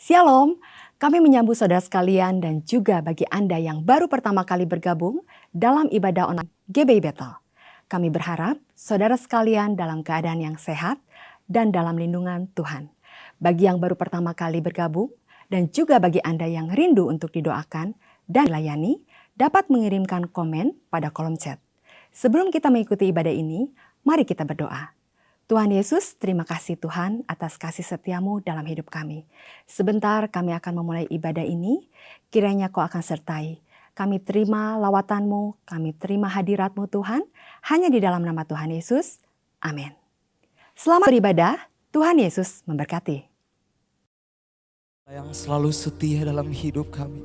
Shalom, kami menyambut saudara sekalian dan juga bagi Anda yang baru pertama kali bergabung dalam ibadah online GBI Bethel. Kami berharap saudara sekalian dalam keadaan yang sehat dan dalam lindungan Tuhan. Bagi yang baru pertama kali bergabung dan juga bagi Anda yang rindu untuk didoakan dan dilayani, dapat mengirimkan komen pada kolom chat. Sebelum kita mengikuti ibadah ini, mari kita berdoa. Tuhan Yesus, terima kasih Tuhan atas kasih setiamu dalam hidup kami. Sebentar kami akan memulai ibadah ini, kiranya Kau akan sertai. Kami terima lawatanmu, kami terima hadiratmu Tuhan, hanya di dalam nama Tuhan Yesus. Amin. Selamat beribadah, Tuhan Yesus memberkati. Yang selalu setia dalam hidup kami.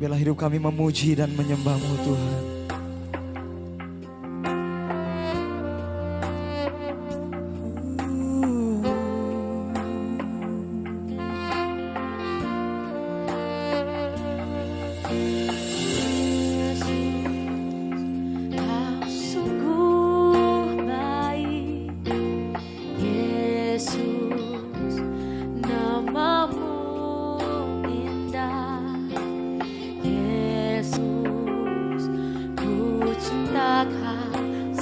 Biarlah hidup kami memuji dan menyembah-Mu Tuhan.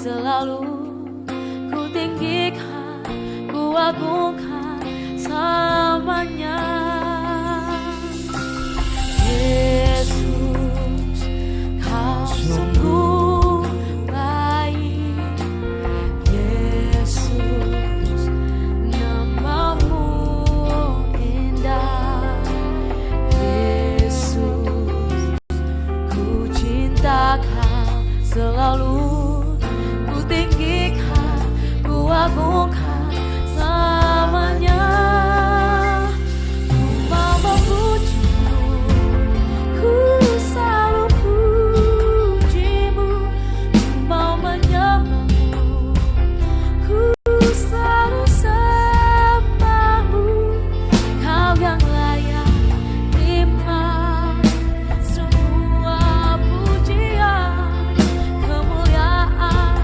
Selalu ku tinggikan, ku agungkan selamanya. Yesus, Kau sungguh baik. Yesus, nama-Mu indah. Yesus, ku cinta Kau selalu. Tinggikan, ku agungkan selamanya. Ku mau memuji-Mu, ku selalu puji-Mu. Ku mau menyembah-Mu, ku selalu sembah-Mu. Kau yang layak terima semua pujian, kemuliaan.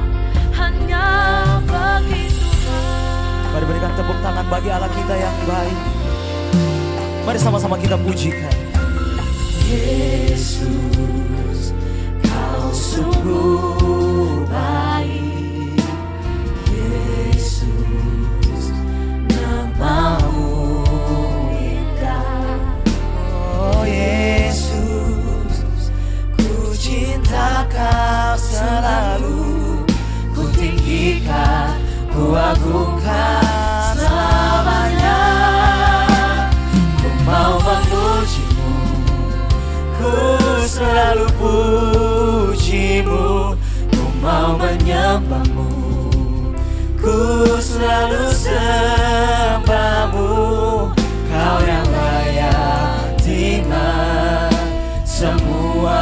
Mari berikan tepuk tangan bagi Allah kita yang baik. Mari sama-sama kita pujikan. Yesus, Kau sungguh baik. Yesus, nama-Mu indah. Oh Yesus, ku cinta Kau selalu. Ku tinggikan, ku agungkan selamanya. Ku mau memuji-Mu, ku selalu puji-Mu. Ku mau menyembah-Mu, ku selalu sembah-Mu. Kau yang layak terima semua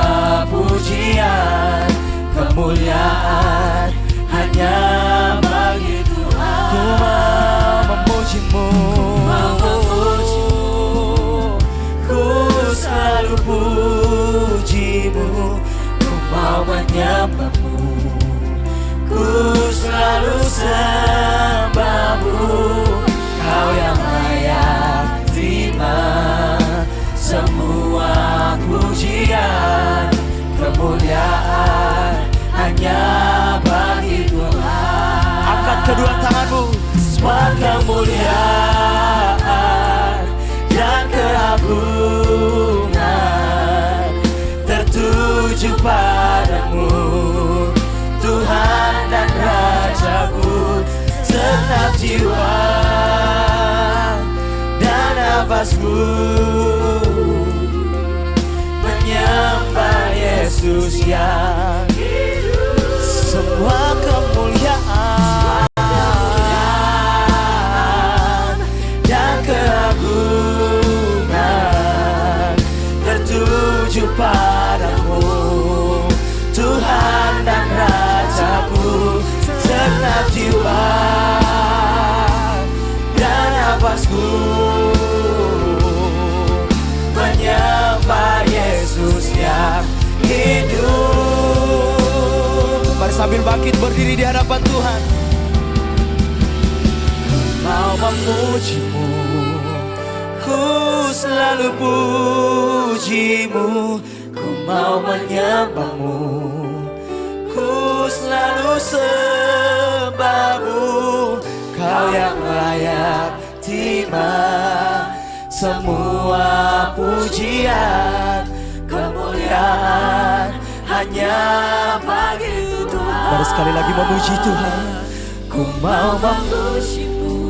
pujian, kemuliaan hanya bagi Tuhan. Ku mau memuji-Mu, ku selalu puji-Mu. Ku mau menyembah-Mu, ku selalu sembah-Mu. Kau yang layak terima semua pujian, kemuliaan hanya bagi Tuhan. Angkat kedua tanganmu. Semua kemuliaan dan keagungan tertuju padamu, Tuhan dan Rajaku. Segenap jiwa dan nafasku menyembah Yesus yang hidup. Semua kemuliaan dan keagungan tertuju padamu, Tuhan dan Rajaku. Segenap jiwa dan nafasku menyembah Yesus yang hidup. Mari sambil bangkit berdiri di hadapan Tuhan. mau memujimu, ku selalu pujimu, ku mau menyembahmu, ku selalu sembahmu. Kau yang layak terima semua pujian, kemuliaan hanya bagi Tuhan. Mari sekali lagi memuji Tuhan. Ku mau memujimu,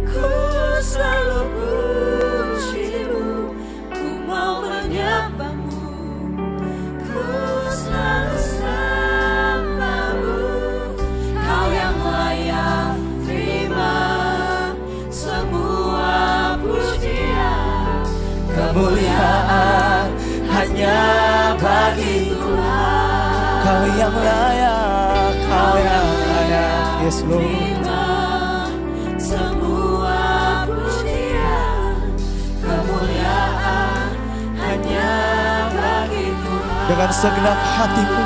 ku selalu pujimu, ku mau menyembahmu, ku selalu sembahmu. Kau yang layak terima semua pujian, kemuliaan hanya bagi Tuhan. Kau yang layak, kau yang layak, yes Lord. terima semua pujian, kemuliaan hanya bagi Tuhan. Dengan segenap hatimu,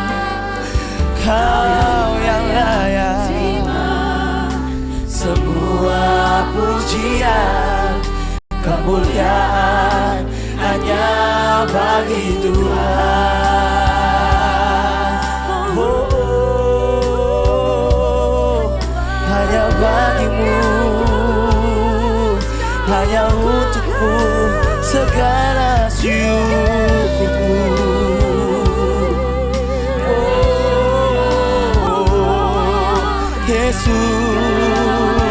kau yang layak semua pujian, kemuliaan hanya bagi Tuhan. Hanya bagimu, hanya untukmu segala syukurku.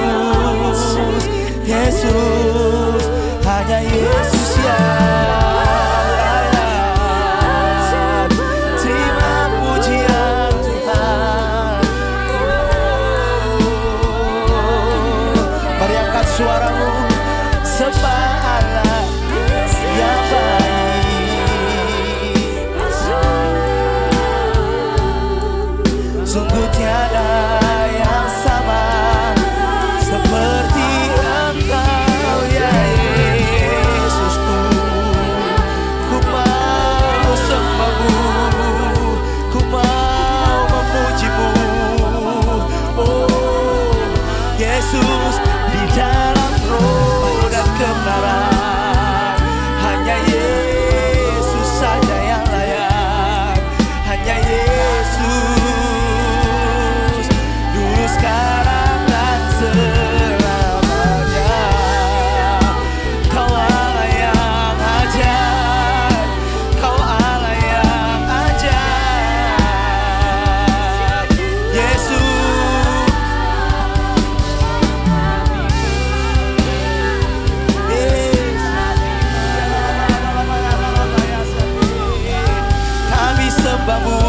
Yesus, Yesus, hanya Yesus yang layak terima pujian Tuhan. Mari angkat suaramu, sembah Allah yang baik. Sungguh tiada yang sama seperti Engkau ya Yesusku. Ku mau sembahmu, ku mau memujimu. Oh Yesus, di dalam roh dan kebenaran hanya Yesus saja yang layak. Hanya Yesus, dulu sekarang dan selamanya. Kau Allah yang ajaib, Kau Allah yang ajaib. Yesus, kami sembahmu,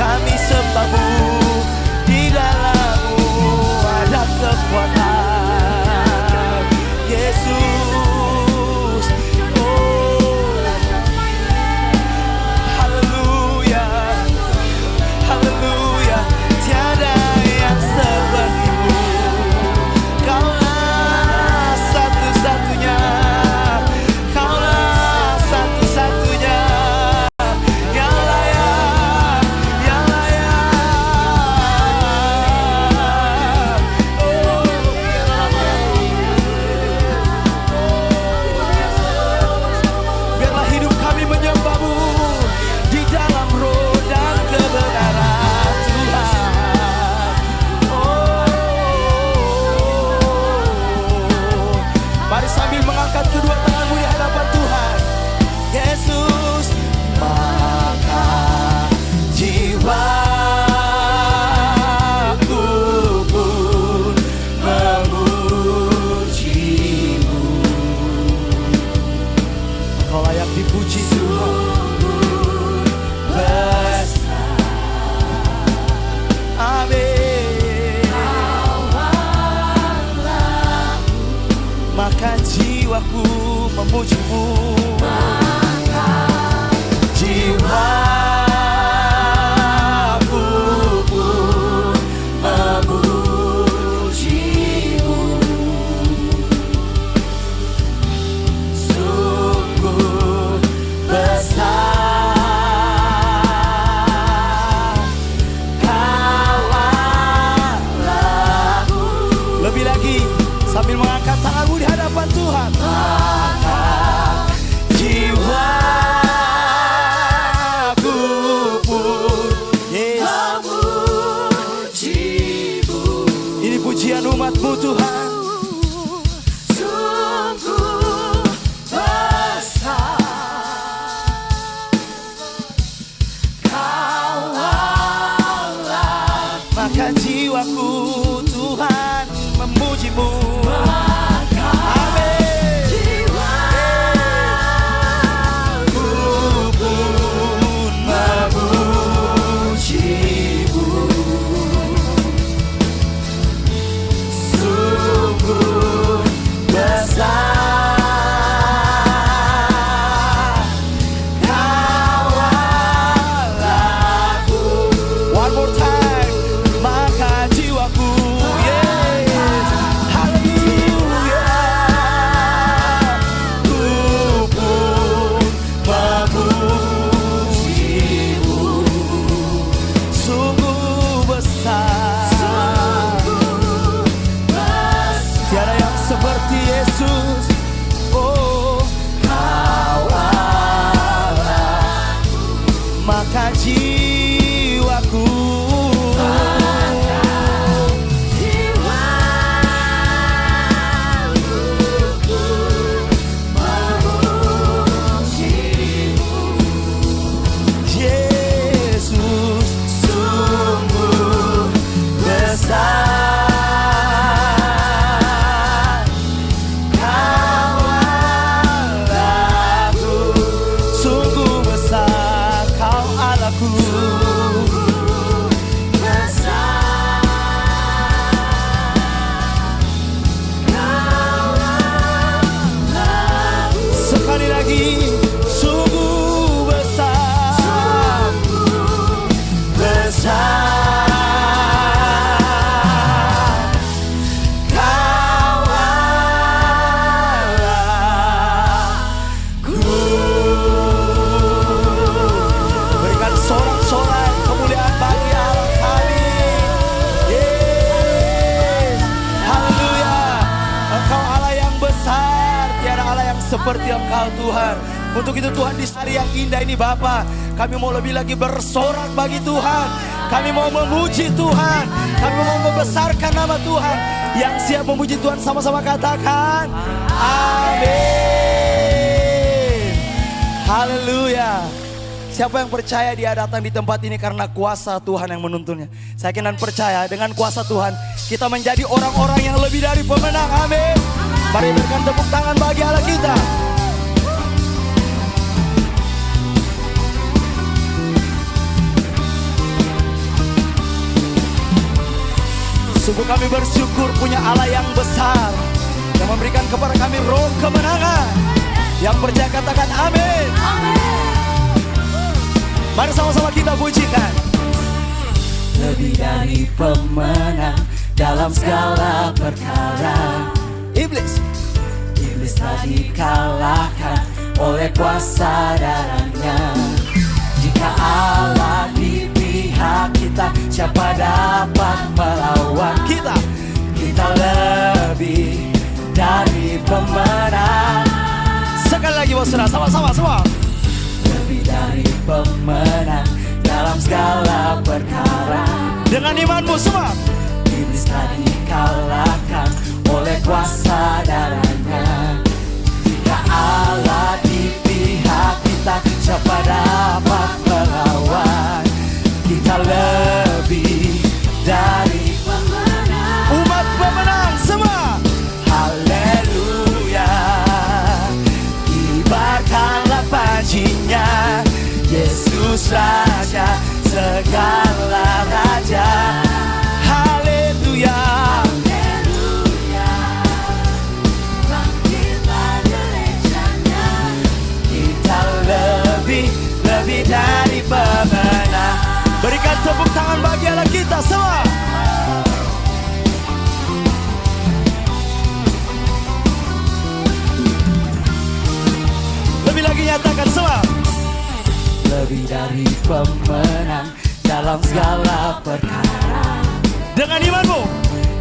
kami sembahmu. Di dalammu ada kekuatan Yesus. Oh haleluya, haleluya. Tiada yang sepertimu. Kaulah satu-satunya, Kaulah satu-satunya yang layak, yang layak. Oh, biarlah hidup kami menyembahmu di dalam roh dan kebenaran Tuhan. Oh, mari sambil mengangkat kedua tanganmu di hadapan Tuhan. Yesus, maka jiwaku pun memujimu. Engkau layak dipuji Tuhan. Besar. Amin. Maka jiwaku memujimu. Jiwaku pun memujimu. Sungguh besar Kau Allahku. Lebih maka jiwaku Tuhan memuji-Mu. Amin. Ku pun memuji-Mu, sungguh besar. Seperti Yesus, oh Kau Allahku, maka jiwaku Yesus sungguh besar. Sekali lagi, sungguh besar, besar. Kau Allahku. Berikan sorak-sorai kemuliaan bagi Allah kami. Yes. Haleluya. Engkau Allah yang besar, tiada Allah yang seperti Engkau Tuhan. Untuk itu Tuhan, di hari yang indah ini Bapa, kami mau lebih lagi bersorak bagi Tuhan. Kami mau memuji Tuhan. Kami mau membesarkan nama Tuhan. Yang siap memuji Tuhan sama-sama katakan amin. Haleluya. Siapa yang percaya dia datang di tempat ini karena kuasa Tuhan yang menuntunnya. Saya yakin dan percaya dengan kuasa Tuhan kita menjadi orang-orang yang lebih dari pemenang. Amin. Mari berikan tepuk tangan bagi Allah kita. Sungguh kami bersyukur punya Allah yang besar, yang memberikan kepada kami roh kemenangan. Yang percaya katakan amin. Mari sama-sama kita pujikan. Lebih dari pemenang dalam segala perkara. Iblis telah dikalahkan oleh kuasa darahnya. Jika Allah di pihak kita, siapa dapat melawan kita? Kita lebih dari pemenang. Sekali lagi saudara, sama-sama semua. Lebih dari pemenang dalam segala perkara. Dengan imanmu semua. Iblis telah dikalahkan oleh kuasa darahnya. Jika Allah di pihak kita, siapa dapat melawan? Kita lebih dari pemenang. Umat pemenang semua. Haleluya. Kibarkanlah panjinya, Yesus Raja segala raja. Haleluya. Lebih dari pemenang. Berikan tepuk tangan bagi Allah kita semua. Lebih lagi nyatakan semua. Lebih dari pemenang dalam segala perkara. Dengan imanmu,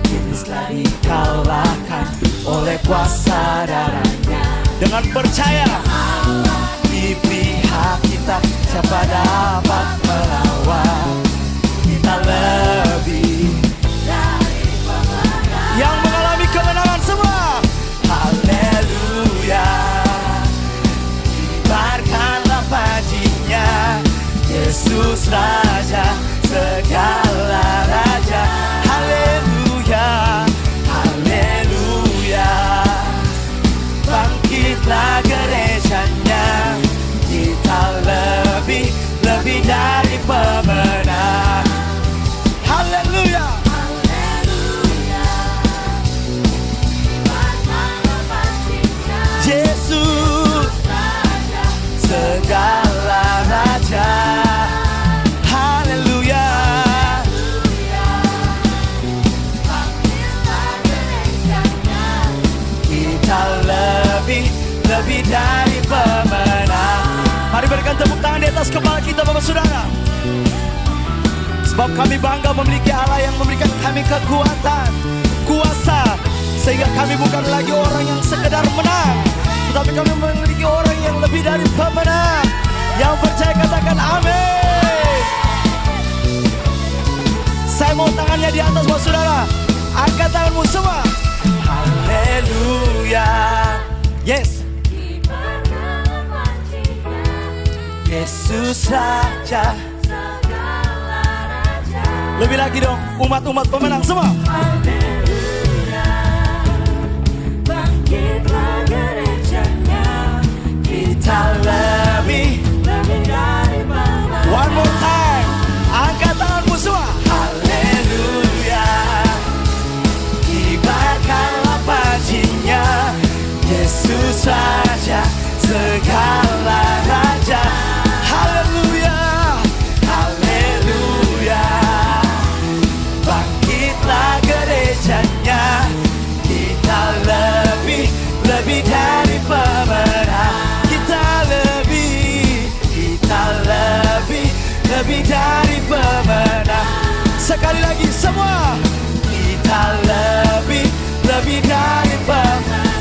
Iblis telah dikalahkan oleh kuasa darahnya. Dengan percaya di pihak kita, siapa dapat melawan? Kita lebih dari pemenang. Yang mengalami kemenangan semua. Haleluya. Kibarkanlah panjinya, Yesus Raja segala raja. Sebab kami bangga memiliki Allah yang memberikan kami kekuatan, kuasa, sehingga kami bukan lagi orang yang sekedar menang, tetapi kami memiliki orang yang lebih dari pemenang. Yang percaya katakan amin. Saya mau tangannya di atas buat saudara. Angkat tanganmu semua. Haleluya. Yes. Yesus Raja. Lebih lagi dong, umat-umat pemenang semua. Haleluya, bangkitlah gerejanya, Kita lebih dari pemenang. One more time. Angkat tanganmu semua. Haleluya. Kibarkanlah pajinya, Yesus Raja, segala raja. Haleluya. Haleluya. Bangkitlah gerejanya. Kita lebih dari pemenang. Kita lebih dari pemenang. Sekali lagi semua. Kita lebih dari pemenang.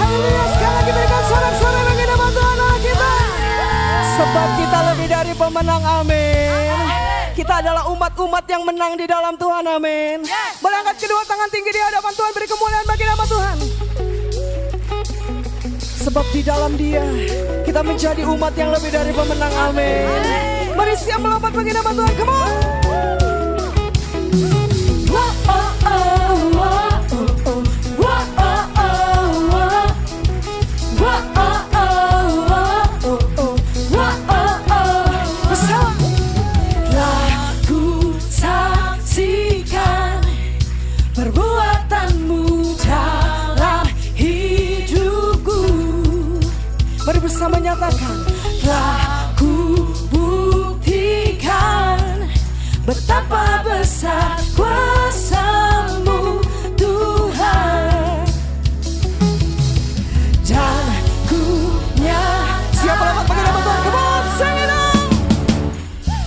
Haleluya, sekali lagi berikan sorak-sorai bagi nama Tuhan Allah kita. Sebab kita lebih dari pemenang, amin. Kita adalah umat-umat yang menang di dalam Tuhan, amin. Boleh angkat kedua tangan tinggi di hadapan Tuhan, beri kemuliaan bagi nama Tuhan. Sebab di dalam Dia kita menjadi umat yang lebih dari pemenang, amin. Mari siap melompat bagi nama Tuhan, come on. Bersama nyatakan, telah ku buktikan betapa besar kuasa-Mu Tuhan, dan ku siapa lewat pakai nama Tuhan, come on, sing it out.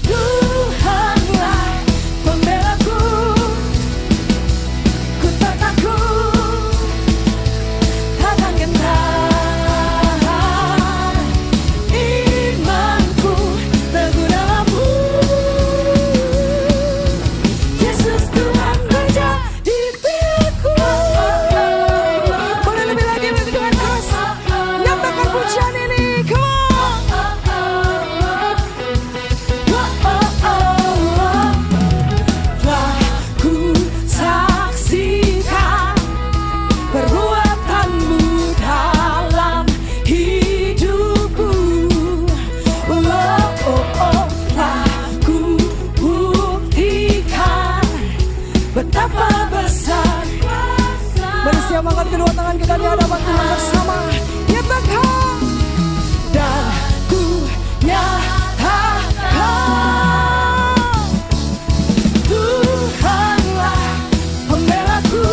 Tuhanlah pembelaku, ku tak takut, takkan gentar. Siap angkat kedua tangan kita di hadapan Tuhan bersama. Nyatakan dan ku nyatakan, Tuhanlah pembelaku,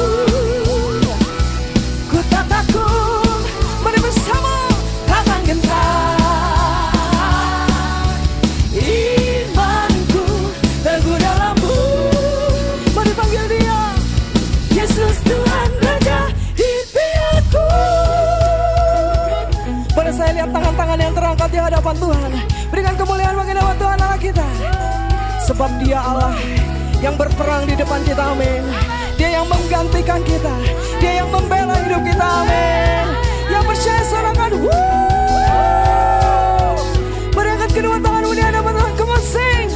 ku tak takut. Mari bersama, takkan gentar. Imanku teguh dalam-Mu. Mari panggil Dia, Yesus Tuhan. Saya lihat tangan-tangan yang terangkat di hadapan Tuhan. Berikan kemuliaan bagi nama Tuhan Allah kita. Sebab Dia Allah yang berperang di depan kita, amin. Dia yang menggantikan kita, Dia yang membela hidup kita, amin. Yang percaya sorakan, beri angkat kedua tanganmu di hadapan Tuhan, come on sing.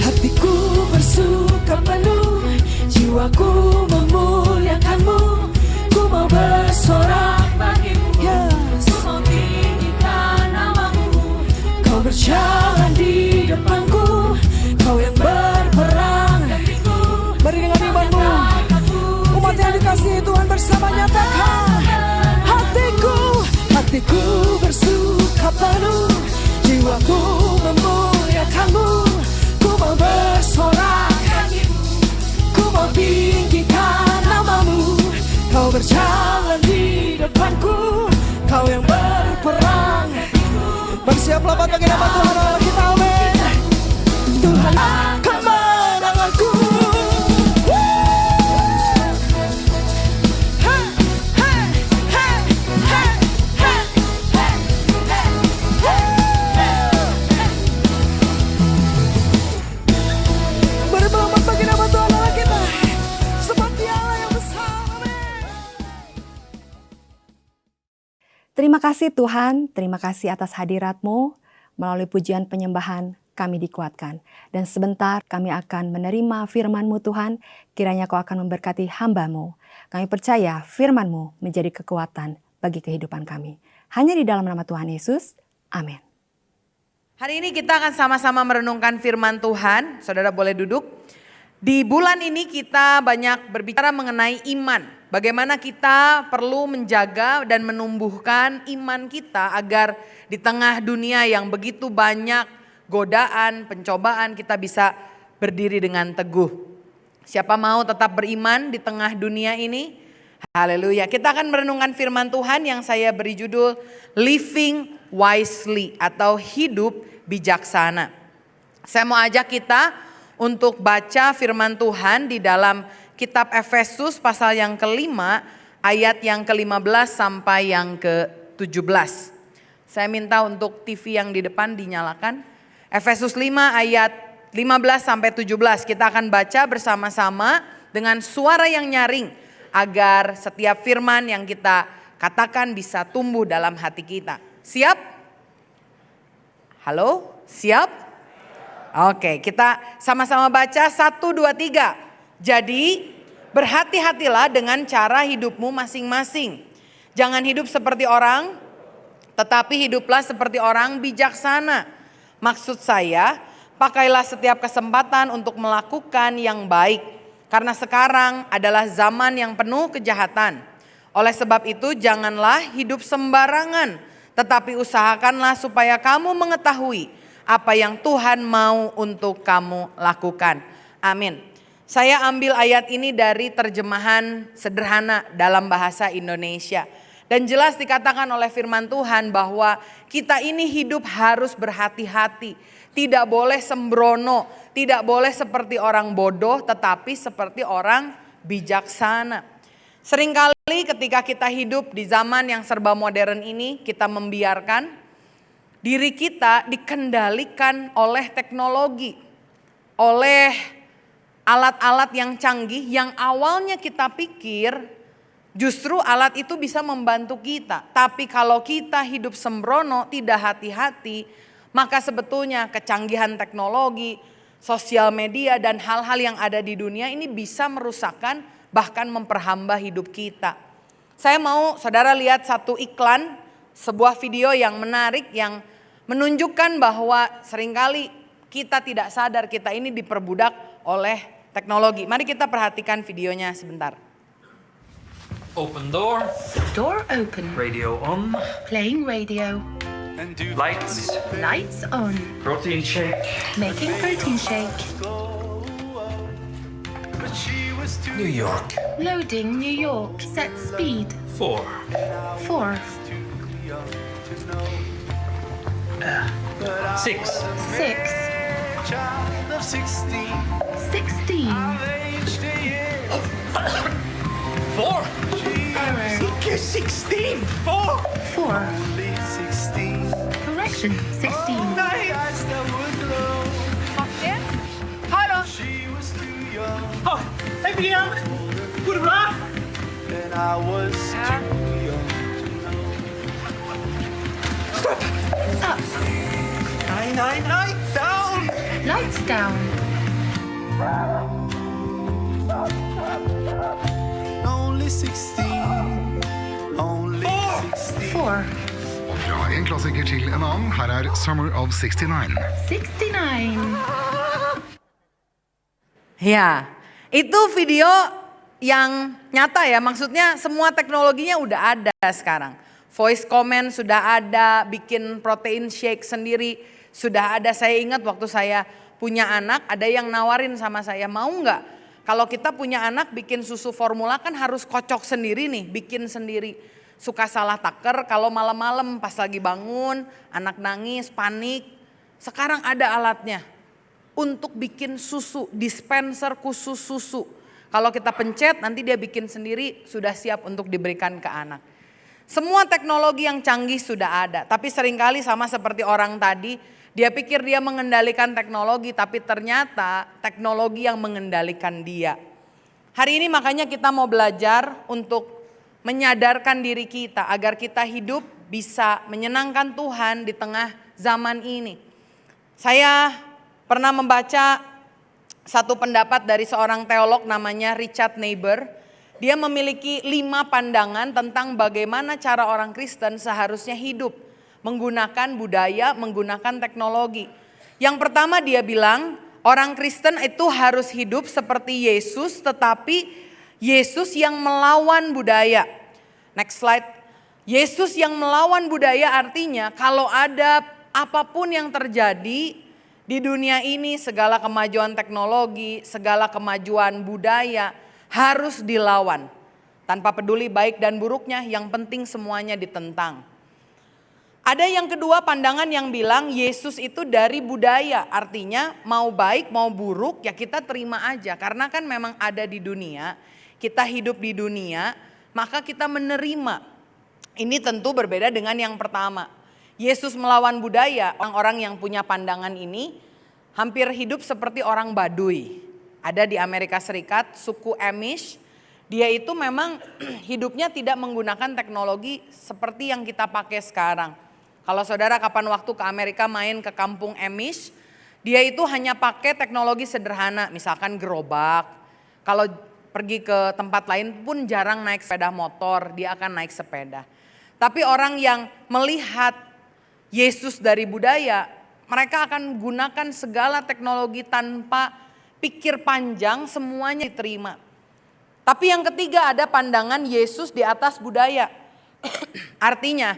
Hatiku bersuka penuh, jiwaku memuliakan-Mu. Ku mau bersorak Bagi-Mu, berjalan di depanku, Kau yang berperang. Mari dengan imanmu, umat yang dikasihi Tuhan bersama nyatakan, hatiku bersuka penuh, jiwaku memuliakan-Mu. Ku mau bersorak, ku mau tinggikan nama-Mu. Kau berjalan di depanku, Kau yang berperang. Bersiaplah bagi nama Tuhan Allah kita, amin. Tuhan kemenanganku. Berselamat bagi nama Tuhan Allah kita, sebab Dialah yang besar, amin. Terima kasih Tuhan, terima kasih atas hadirat-Mu. Melalui pujian penyembahan kami dikuatkan. Dan sebentar kami akan menerima firman-Mu Tuhan, kiranya Kau akan memberkati hamba-Mu. Kami percaya firman-Mu menjadi kekuatan bagi kehidupan kami. Hanya di dalam nama Tuhan Yesus, amin. Hari ini kita akan sama-sama merenungkan firman Tuhan. Saudara boleh duduk. Di bulan ini kita banyak berbicara mengenai iman. Bagaimana kita perlu menjaga dan menumbuhkan iman kita agar di tengah dunia yang begitu banyak godaan, pencobaan, kita bisa berdiri dengan teguh. Siapa mau tetap beriman di tengah dunia ini? Haleluya. Kita akan merenungkan firman Tuhan yang saya beri judul Living Wisely atau hidup bijaksana. Saya mau ajak kita untuk baca firman Tuhan di dalam kitab Efesus pasal yang kelima ayat yang ke-15 sampai yang ke-17. Saya minta untuk TV yang di depan dinyalakan. Efesus 5 ayat 15 sampai 17 kita akan baca bersama-sama dengan suara yang nyaring agar setiap firman yang kita katakan bisa tumbuh dalam hati kita. Siap? Halo? Siap? Oke, kita sama-sama baca 1, 2, 3. Jadi berhati-hatilah dengan cara hidupmu masing-masing. Jangan hidup seperti orang, tetapi hiduplah seperti orang bijaksana. Maksud saya, pakailah setiap kesempatan untuk melakukan yang baik. Karena sekarang adalah zaman yang penuh kejahatan. Oleh sebab itu janganlah hidup sembarangan. Tetapi usahakanlah supaya kamu mengetahui apa yang Tuhan mau untuk kamu lakukan. Amin. Saya ambil ayat ini dari terjemahan sederhana dalam bahasa Indonesia. Dan jelas dikatakan oleh firman Tuhan bahwa kita ini hidup harus berhati-hati. Tidak boleh sembrono, tidak boleh seperti orang bodoh tetapi seperti orang bijaksana. Seringkali ketika kita hidup di zaman yang serba modern ini, kita membiarkan diri kita dikendalikan oleh teknologi, oleh alat-alat yang canggih yang awalnya kita pikir justru alat itu bisa membantu kita. Tapi kalau kita hidup sembrono, tidak hati-hati, maka sebetulnya kecanggihan teknologi, sosial media dan hal-hal yang ada di dunia ini bisa merusakkan bahkan memperhamba hidup kita. Saya mau saudara lihat satu iklan, sebuah video yang menarik yang menunjukkan bahwa seringkali kita tidak sadar kita ini diperbudak oleh teknologi. Mari kita perhatikan videonya sebentar. Open door, Door open. radio on, Playing radio. lights, Lights on. protein shake, Making protein shake. New York, Loading New York. Set speed. 4, 4. 6, 6. 16. 4, Arrow. 16, 4, 4. Correction. 16. Oh, hey Brian, goed bra. Up. 9, down. Lights down. Only 16. Only 16. 4. Fra en klassiker til en annen, her er Summer of 69. 69. Ya, itu video yang nyata ya, maksudnya semua teknologinya udah ada sekarang. Voice comment sudah ada, bikin protein shake sendiri sudah ada. Saya ingat waktu saya punya anak, ada yang nawarin sama saya, mau nggak? Kalau kita punya anak bikin susu formula kan harus kocok sendiri nih, bikin sendiri. suka salah taker kalau malam-malam pas lagi bangun, anak nangis, panik. Sekarang ada alatnya untuk bikin susu, dispenser khusus susu. Kalau kita pencet nanti dia bikin sendiri, sudah siap untuk diberikan ke anak. Semua teknologi yang canggih sudah ada, tapi seringkali sama seperti orang tadi, dia pikir dia mengendalikan teknologi, tapi ternyata teknologi yang mengendalikan dia. Hari ini makanya kita mau belajar untuk menyadarkan diri kita agar kita hidup bisa menyenangkan Tuhan di tengah zaman ini. Saya pernah membaca satu pendapat dari seorang teolog namanya Richard Niebuhr. Dia memiliki 5 pandangan tentang bagaimana cara orang Kristen seharusnya hidup menggunakan budaya, menggunakan teknologi. Yang pertama dia bilang, orang Kristen itu harus hidup seperti Yesus, tetapi Yesus yang melawan budaya. Next slide. Yesus yang melawan budaya artinya kalau ada apapun yang terjadi di dunia ini, segala kemajuan teknologi, segala kemajuan budaya harus dilawan. Tanpa peduli baik dan buruknya, yang penting semuanya ditentang. Ada yang kedua pandangan yang bilang Yesus itu dari budaya, artinya mau baik mau buruk ya kita terima aja. Karena kan memang ada di dunia, kita hidup di dunia, maka kita menerima. Ini tentu berbeda dengan yang pertama. Yesus melawan budaya, orang-orang yang punya pandangan ini hampir hidup seperti orang Baduy. Ada di Amerika Serikat, suku Amish, dia itu memang hidupnya tidak menggunakan teknologi seperti yang kita pakai sekarang. Kalau saudara kapan waktu ke Amerika main ke kampung Amish, dia itu hanya pakai teknologi sederhana, misalkan gerobak. Kalau pergi ke tempat lain pun jarang naik sepeda motor, dia akan naik sepeda. Tapi orang yang melihat Yesus dari budaya, mereka akan gunakan segala teknologi tanpa pikir panjang, semuanya diterima. Tapi yang ketiga ada pandangan Yesus di atas budaya. Artinya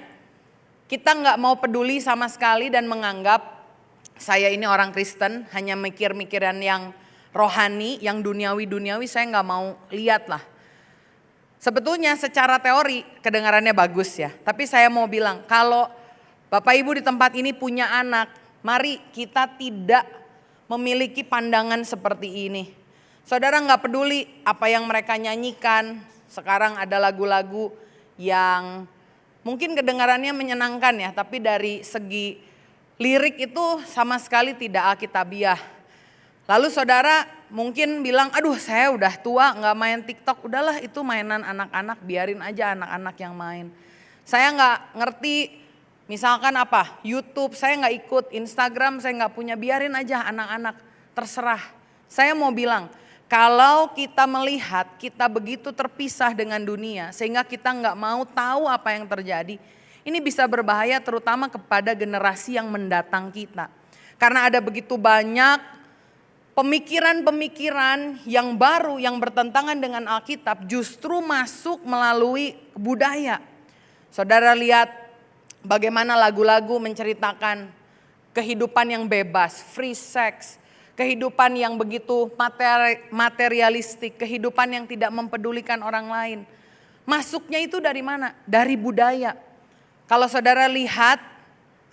kita nggak mau peduli sama sekali dan menganggap saya ini orang Kristen hanya mikir-mikiran yang rohani, yang duniawi-duniawi saya nggak mau lihat lah. Sebetulnya secara teori kedengarannya bagus ya. Tapi saya mau bilang kalau Bapak Ibu di tempat ini punya anak, mari kita tidak memiliki pandangan seperti ini. Saudara nggak peduli apa yang mereka nyanyikan. Sekarang ada lagu-lagu yang mungkin kedengarannya menyenangkan ya, tapi dari segi lirik itu sama sekali tidak alkitabiah. Lalu saudara mungkin bilang, aduh saya udah tua gak main TikTok, udahlah itu mainan anak-anak, biarin aja anak-anak yang main. Saya gak ngerti misalkan apa, YouTube saya gak ikut, Instagram saya gak punya, biarin aja anak-anak, terserah. Saya mau bilang, kalau kita melihat kita begitu terpisah dengan dunia sehingga kita nggak mau tahu apa yang terjadi, ini bisa berbahaya terutama kepada generasi yang mendatang kita. Karena ada begitu banyak pemikiran-pemikiran yang baru yang bertentangan dengan Alkitab justru masuk melalui budaya. Saudara lihat bagaimana lagu-lagu menceritakan kehidupan yang bebas, free sex. Kehidupan yang begitu materialistik, kehidupan yang tidak mempedulikan orang lain. Masuknya itu dari mana? Dari budaya. Kalau saudara lihat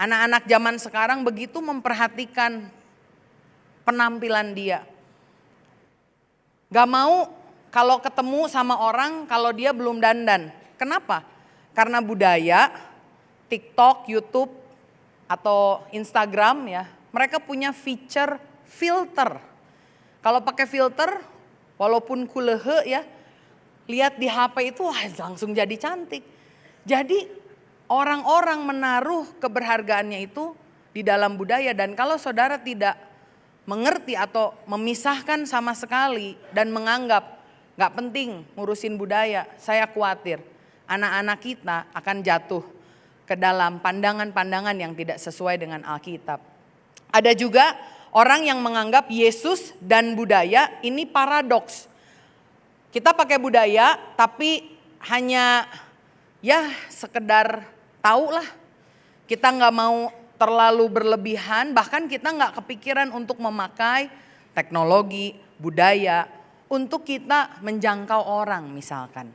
anak-anak zaman sekarang begitu memperhatikan penampilan dia. Gak mau kalau ketemu sama orang kalau dia belum dandan. Kenapa? Karena budaya, TikTok, YouTube, atau Instagram ya, mereka punya feature filter. Kalau pakai filter, walaupun kulehe ya, lihat di HP itu wah, langsung jadi cantik. Jadi orang-orang menaruh keberhargaannya itu di dalam budaya. Dan kalau saudara tidak mengerti atau memisahkan sama sekali dan menganggap gak penting ngurusin budaya, saya khawatir anak-anak kita akan jatuh ke dalam pandangan-pandangan yang tidak sesuai dengan Alkitab. Ada juga orang yang menganggap Yesus dan budaya ini paradoks. Kita pakai budaya tapi hanya ya sekedar tahu lah. Kita nggak mau terlalu berlebihan, bahkan kita nggak kepikiran untuk memakai teknologi, budaya untuk kita menjangkau orang misalkan.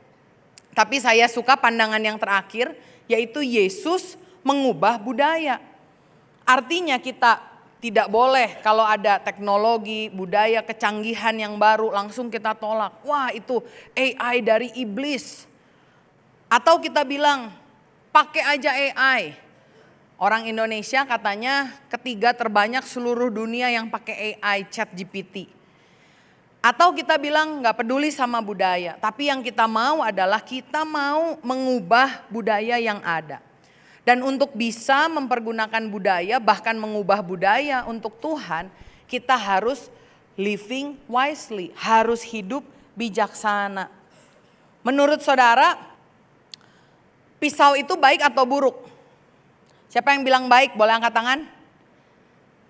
Tapi saya suka pandangan yang terakhir, yaitu Yesus mengubah budaya. Artinya kita tidak boleh kalau ada teknologi, budaya, kecanggihan yang baru langsung kita tolak. Wah, itu AI dari iblis. Atau kita bilang, pakai aja AI. Orang Indonesia katanya ketiga terbanyak seluruh dunia yang pakai AI, ChatGPT. Atau kita bilang nggak peduli sama budaya, tapi yang kita mau adalah kita mau mengubah budaya yang ada. Dan untuk bisa mempergunakan budaya, bahkan mengubah budaya untuk Tuhan, kita harus living wisely, harus hidup bijaksana. Menurut saudara, pisau itu baik atau buruk? Siapa yang bilang baik? Boleh angkat tangan.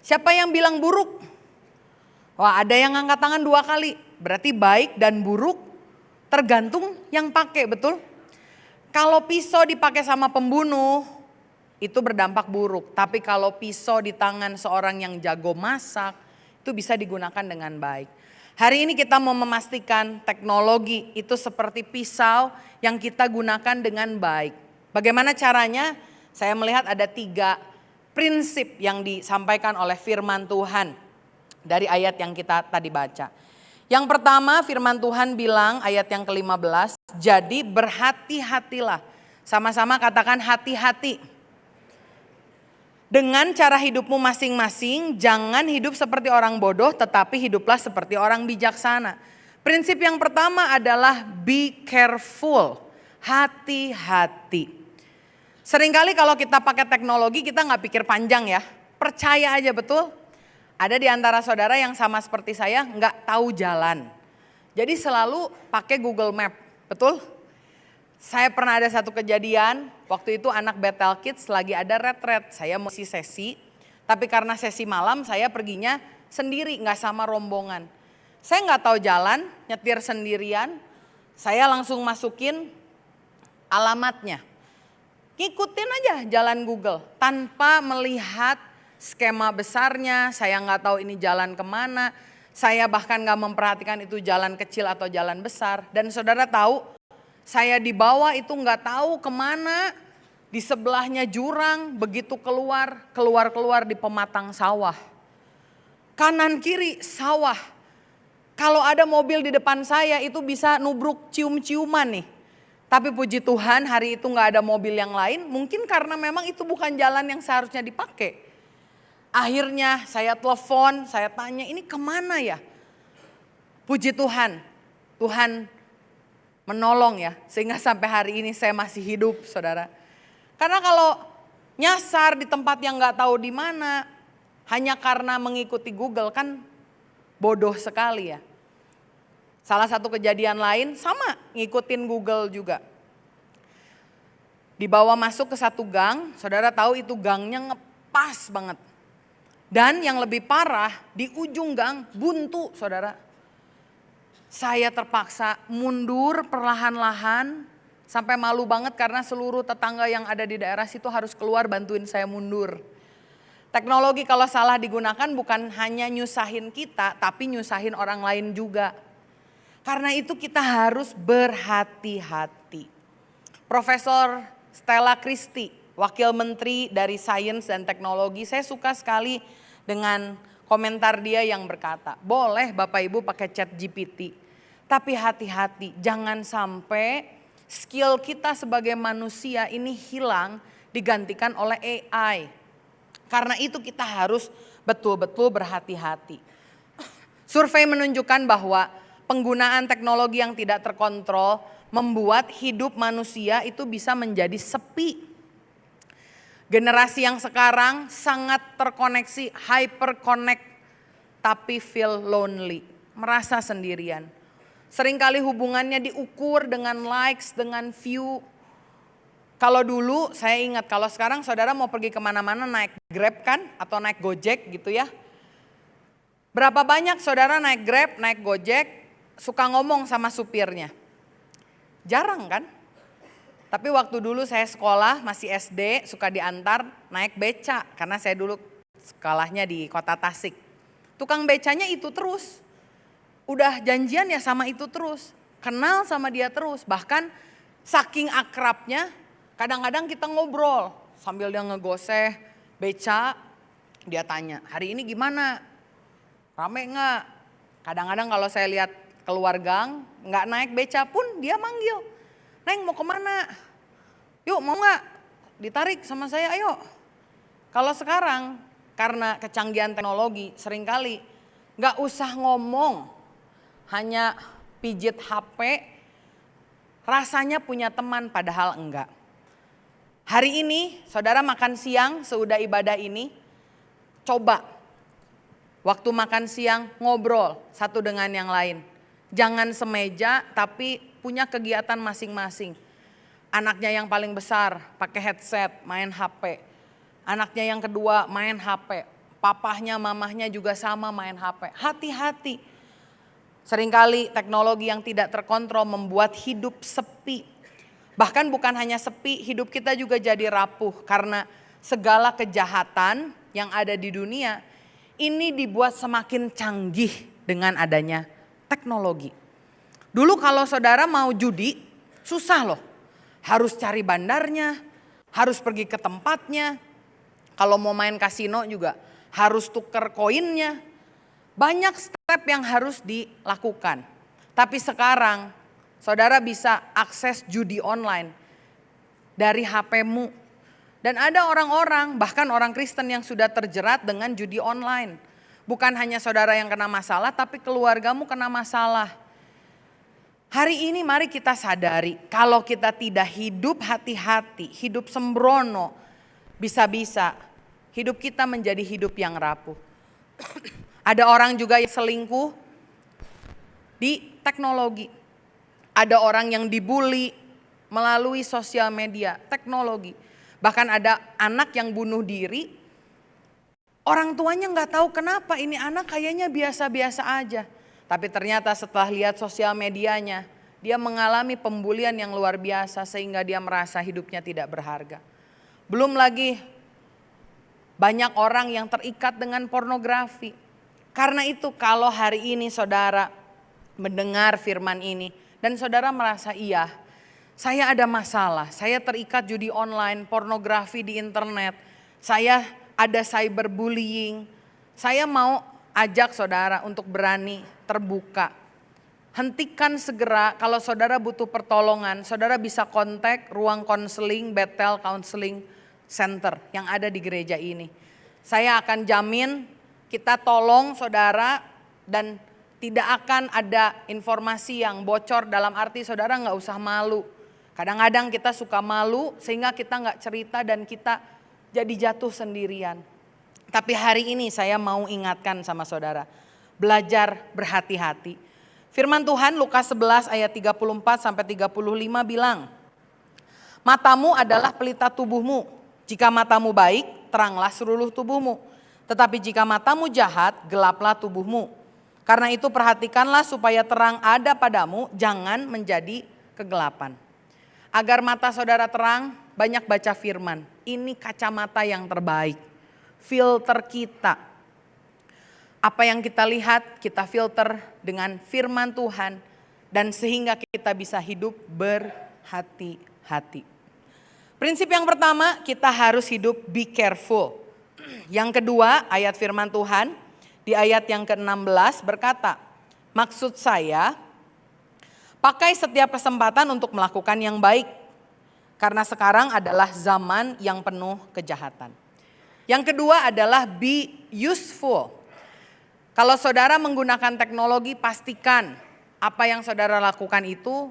Siapa yang bilang buruk? Wah, ada yang angkat tangan 2 kali. Berarti baik dan buruk tergantung yang pakai, betul? Kalau pisau dipakai sama pembunuh, itu berdampak buruk. Tapi kalau pisau di tangan seorang yang jago masak, itu bisa digunakan dengan baik. Hari ini kita mau memastikan teknologi itu seperti pisau yang kita gunakan dengan baik. Bagaimana caranya? Saya melihat ada 3 prinsip yang disampaikan oleh firman Tuhan dari ayat yang kita tadi baca. Yang pertama, firman Tuhan bilang ayat yang ke-15, jadi berhati-hatilah. Sama-sama katakan hati-hati. Dengan cara hidupmu masing-masing, jangan hidup seperti orang bodoh, tetapi hiduplah seperti orang bijaksana. Prinsip yang pertama adalah be careful, hati-hati. Seringkali kalau kita pakai teknologi kita nggak pikir panjang ya, percaya aja, betul? Ada di antara saudara yang sama seperti saya nggak tahu jalan. Jadi selalu pakai Google Map, betul? Saya pernah ada satu kejadian, waktu itu anak Bethel Kids lagi ada retret. Saya mau sesi, tapi karena sesi malam saya perginya sendiri, nggak sama rombongan. Saya nggak tahu jalan, nyetir sendirian, saya langsung masukin alamatnya. Ngikutin aja jalan Google tanpa melihat skema besarnya, saya nggak tahu ini jalan kemana, saya bahkan nggak memperhatikan itu jalan kecil atau jalan besar. Dan saudara tahu, saya di bawah itu nggak tahu kemana, di sebelahnya jurang, begitu keluar di pematang sawah. Kanan kiri sawah, kalau ada mobil di depan saya itu bisa nubruk cium-ciuman nih. Tapi puji Tuhan hari itu nggak ada mobil yang lain, mungkin karena memang itu bukan jalan yang seharusnya dipakai. Akhirnya saya telepon, saya tanya ini kemana ya? Puji Tuhan, Tuhan menolong ya, sehingga sampai hari ini saya masih hidup, saudara. Karena kalau nyasar di tempat yang nggak tahu di mana, hanya karena mengikuti Google kan bodoh sekali ya. Salah satu kejadian lain sama ngikutin Google juga. Dibawa masuk ke satu gang, saudara tahu itu gangnya ngepas banget. Dan yang lebih parah di ujung gang buntu, saudara. Saya terpaksa mundur perlahan-lahan sampai malu banget karena seluruh tetangga yang ada di daerah situ harus keluar bantuin saya mundur. Teknologi kalau salah digunakan bukan hanya nyusahin kita tapi nyusahin orang lain juga. Karena itu kita harus berhati-hati. Profesor Stella Christie, Wakil Menteri dari Sains dan Teknologi, saya suka sekali dengan komentar dia yang berkata, boleh Bapak Ibu pakai ChatGPT, tapi hati-hati jangan sampai skill kita sebagai manusia ini hilang digantikan oleh AI. Karena itu kita harus betul-betul berhati-hati. Survei menunjukkan bahwa penggunaan teknologi yang tidak terkontrol membuat hidup manusia itu bisa menjadi sepi. Generasi yang sekarang sangat terkoneksi, hyper connect, tapi feel lonely, merasa sendirian. Seringkali hubungannya diukur dengan likes, dengan view. Kalau dulu saya ingat, kalau sekarang saudara mau pergi kemana-mana naik Grab kan, atau naik Gojek gitu ya. Berapa banyak saudara naik Grab, naik Gojek, suka ngomong sama supirnya? Jarang kan? Tapi waktu dulu saya sekolah masih SD suka diantar naik beca. Karena saya dulu sekolahnya di kota Tasik. Tukang becanya itu terus. Udah janjian ya sama itu terus. Kenal sama dia terus. Bahkan Saking akrabnya, kadang-kadang kita ngobrol sambil dia ngegoseh beca, dia tanya, hari ini gimana? Rame nggak? Kadang-kadang kalau saya lihat keluar gang, nggak naik beca pun dia manggil. Neng mau kemana? Yuk mau nggak? Ditarik sama saya, ayo. Kalau sekarang karena kecanggihan teknologi seringkali nggak usah ngomong, hanya pijit HP, rasanya punya teman padahal enggak. Hari ini saudara makan siang seudah ibadah ini, coba waktu makan siang ngobrol satu dengan yang lain. Jangan semeja tapi punya kegiatan masing-masing. Anaknya yang paling besar pakai headset main HP. Anaknya yang kedua main HP. Papahnya mamahnya juga sama main HP. Hati-hati. Seringkali teknologi yang tidak terkontrol membuat hidup sepi. Bahkan bukan hanya sepi, hidup kita juga jadi rapuh. Karena segala kejahatan yang ada di dunia ini dibuat semakin canggih dengan adanya teknologi. Dulu kalau saudara mau judi, susah loh. Harus cari bandarnya, harus pergi ke tempatnya. Kalau mau main kasino juga harus tuker koinnya. Banyak step yang harus dilakukan. Tapi sekarang saudara bisa akses judi online dari HP-mu. Dan ada orang-orang, bahkan orang Kristen yang sudah terjerat dengan judi online. Bukan hanya saudara yang kena masalah, tapi keluargamu kena masalah. Hari ini mari kita sadari, kalau kita tidak hidup hati-hati, hidup sembrono, bisa-bisa hidup kita menjadi hidup yang rapuh. Ada orang juga yang selingkuh di teknologi. Ada orang yang dibully melalui sosial media, teknologi. Bahkan ada anak yang bunuh diri, orang tuanya nggak tahu kenapa ini anak kayaknya biasa-biasa aja. Tapi ternyata setelah lihat sosial medianya, dia mengalami pembulian yang luar biasa sehingga dia merasa hidupnya tidak berharga. Belum lagi banyak orang yang terikat dengan pornografi. Karena itu kalau hari ini saudara mendengar firman ini dan saudara merasa iya, saya ada masalah, saya terikat judi online, pornografi di internet, saya ada cyberbullying. Saya mau ajak saudara untuk berani terbuka. Hentikan segera, kalau saudara butuh pertolongan, saudara bisa kontak ruang konseling Bethel Counseling Center yang ada di gereja ini. Saya akan jamin kita tolong saudara dan tidak akan ada informasi yang bocor, dalam arti saudara nggak usah malu. Kadang-kadang kita suka malu sehingga kita nggak cerita dan kita jadi jatuh sendirian. Tapi hari ini saya mau ingatkan sama saudara, belajar berhati-hati. Firman Tuhan Lukas 11 ayat 34 sampai 35 bilang, matamu adalah pelita tubuhmu. Jika matamu baik, teranglah seluruh tubuhmu. Tetapi jika matamu jahat, gelaplah tubuhmu. Karena itu perhatikanlah supaya terang ada padamu, jangan menjadi kegelapan. Agar mata saudara terang, banyak baca firman. Ini kacamata yang terbaik, filter kita. Apa yang kita lihat, kita filter dengan firman Tuhan. Dan sehingga kita bisa hidup berhati-hati. Prinsip yang pertama, kita harus hidup be careful. Yang kedua, ayat firman Tuhan di ayat yang ke-16 berkata, maksud saya, pakai setiap kesempatan untuk melakukan yang baik. Karena sekarang adalah zaman yang penuh kejahatan. Yang kedua adalah be useful. Kalau saudara menggunakan teknologi, pastikan apa yang saudara lakukan itu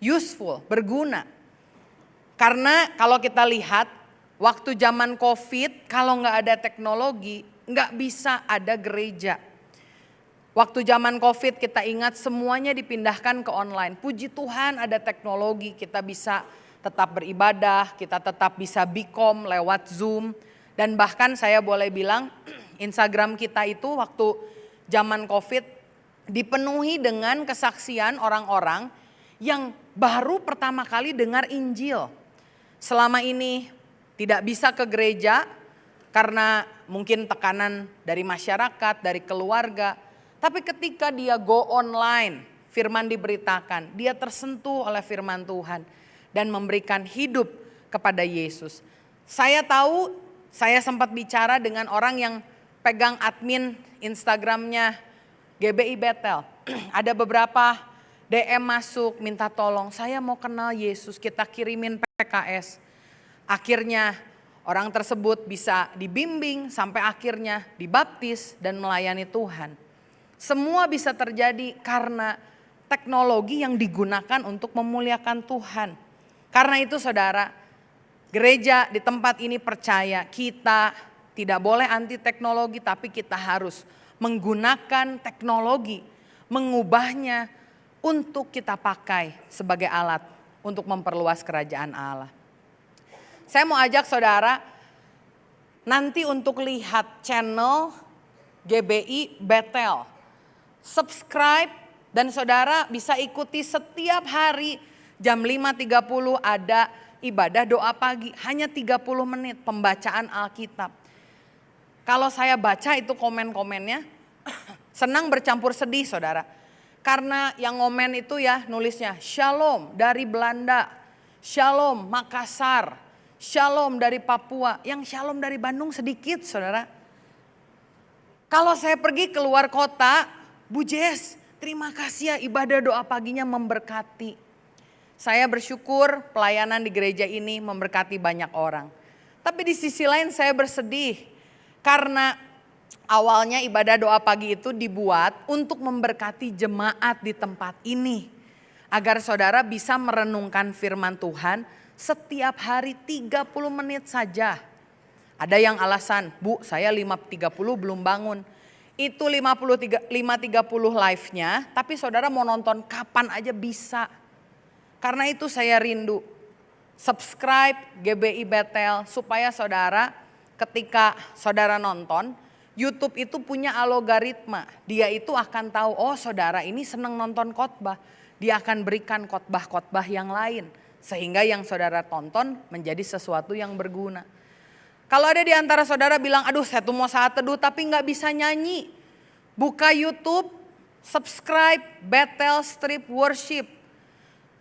useful, berguna. Karena kalau kita lihat, waktu zaman COVID, kalau nggak ada teknologi, nggak bisa ada gereja. Waktu zaman COVID kita ingat semuanya dipindahkan ke online. Puji Tuhan ada teknologi, kita bisa tetap beribadah, kita tetap bisa bikom lewat Zoom. Dan bahkan saya boleh bilang Instagram kita itu waktu zaman COVID dipenuhi dengan kesaksian orang-orang yang baru pertama kali dengar Injil. Selama ini tidak bisa ke gereja karena mungkin tekanan dari masyarakat, dari keluarga. Tapi ketika dia go online, firman diberitakan, dia tersentuh oleh firman Tuhan. dan memberikan hidup kepada Yesus. Saya tahu, saya sempat bicara dengan orang yang pegang admin Instagramnya GBI Bethel. Ada beberapa DM masuk minta tolong, saya mau kenal Yesus, kita kirimin PKS. Akhirnya orang tersebut bisa dibimbing sampai akhirnya dibaptis dan melayani Tuhan. Semua bisa terjadi karena teknologi yang digunakan untuk memuliakan Tuhan. Karena itu saudara, gereja di tempat ini percaya kita tidak boleh anti teknologi, tapi kita harus menggunakan teknologi, mengubahnya untuk kita pakai sebagai alat untuk memperluas kerajaan Allah. Saya mau ajak saudara nanti untuk lihat channel GBI Bethel. Subscribe dan saudara bisa ikuti setiap hari jam 5.30 ada ibadah doa pagi. Hanya 30 menit pembacaan Alkitab. Kalau saya baca itu komen-komennya senang bercampur sedih saudara. Karena yang ngomen itu ya nulisnya Shalom dari Belanda, Shalom Makassar, Shalom dari Papua. Yang Shalom dari Bandung sedikit saudara. Kalau saya pergi keluar kota, Bu Jess, terima kasih ya ibadah doa paginya memberkati. Saya bersyukur pelayanan di gereja ini memberkati banyak orang. Tapi di sisi lain saya bersedih karena awalnya ibadah doa pagi itu dibuat untuk memberkati jemaat di tempat ini. Agar saudara bisa merenungkan firman Tuhan setiap hari 30 menit saja. Ada yang alasan, Bu saya 5.30 belum bangun. Itu 5.30 live-nya, tapi saudara mau nonton kapan aja bisa. Karena itu saya rindu subscribe GBI Bethel supaya saudara ketika saudara nonton, YouTube itu punya algoritma. Dia itu akan tahu, oh saudara ini senang nonton khotbah. Dia akan berikan khotbah-khotbah yang lain. Sehingga yang saudara tonton menjadi sesuatu yang berguna. Kalau ada di antara saudara bilang, aduh saya tuh mau saat teduh tapi gak bisa nyanyi. Buka YouTube, subscribe Bethel Strip Worship.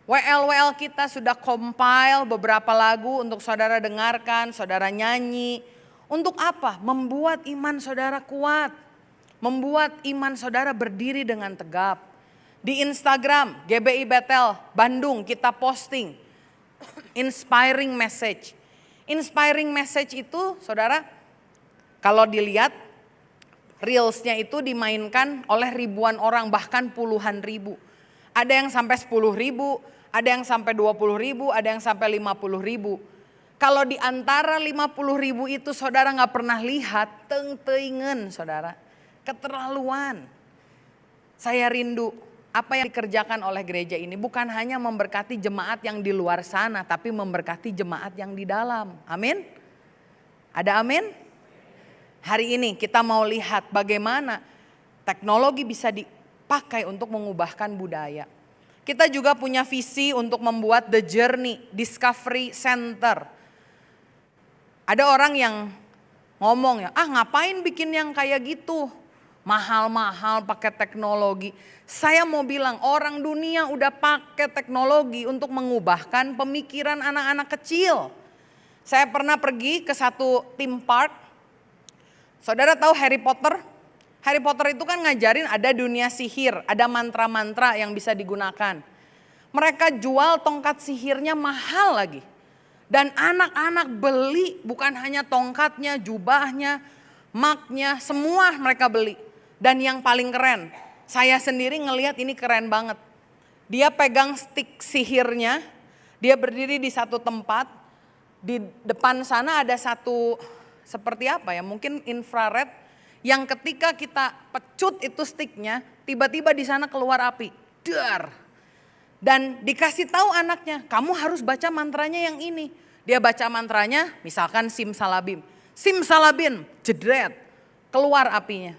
WL kita sudah compile beberapa lagu untuk saudara dengarkan, saudara nyanyi. Untuk apa? Membuat iman saudara kuat. Membuat iman saudara berdiri dengan tegap. Di Instagram GBI Bethel Bandung kita posting inspiring message. Inspiring message itu saudara kalau dilihat reelsnya itu dimainkan oleh ribuan orang bahkan puluhan ribu. Ada yang sampai 10.000, ada yang sampai 20.000, ada yang sampai 50.000. Kalau di antara 50.000 itu saudara gak pernah lihat, teng-tengen saudara. Keterlaluan. Saya rindu apa yang dikerjakan oleh gereja ini bukan hanya memberkati jemaat yang di luar sana, tapi memberkati jemaat yang di dalam. Amin? Ada amin? Hari ini kita mau lihat bagaimana teknologi bisa dipakai untuk mengubahkan budaya. Kita juga punya visi untuk membuat The Journey Discovery Center. Ada orang yang ngomong ya, ngapain bikin yang kayak gitu? Mahal-mahal pakai teknologi. Saya mau bilang orang dunia udah pakai teknologi untuk mengubahkan pemikiran anak-anak kecil. Saya pernah pergi ke satu theme park. Saudara tahu Harry Potter? Harry Potter itu kan ngajarin ada dunia sihir, ada mantra-mantra yang bisa digunakan. Mereka jual tongkat sihirnya mahal lagi. Dan anak-anak beli bukan hanya tongkatnya, jubahnya, maknya, semua mereka beli. Dan yang paling keren, saya sendiri ngelihat ini keren banget. Dia pegang stick sihirnya, dia berdiri di satu tempat, di depan sana ada satu seperti apa ya, mungkin infrared yang ketika kita pecut itu sticknya, tiba-tiba di sana keluar api. Dar. Dan dikasih tahu anaknya, kamu harus baca mantranya yang ini. Dia baca mantranya, misalkan simsalabim. Simsalabim, jedret, keluar apinya.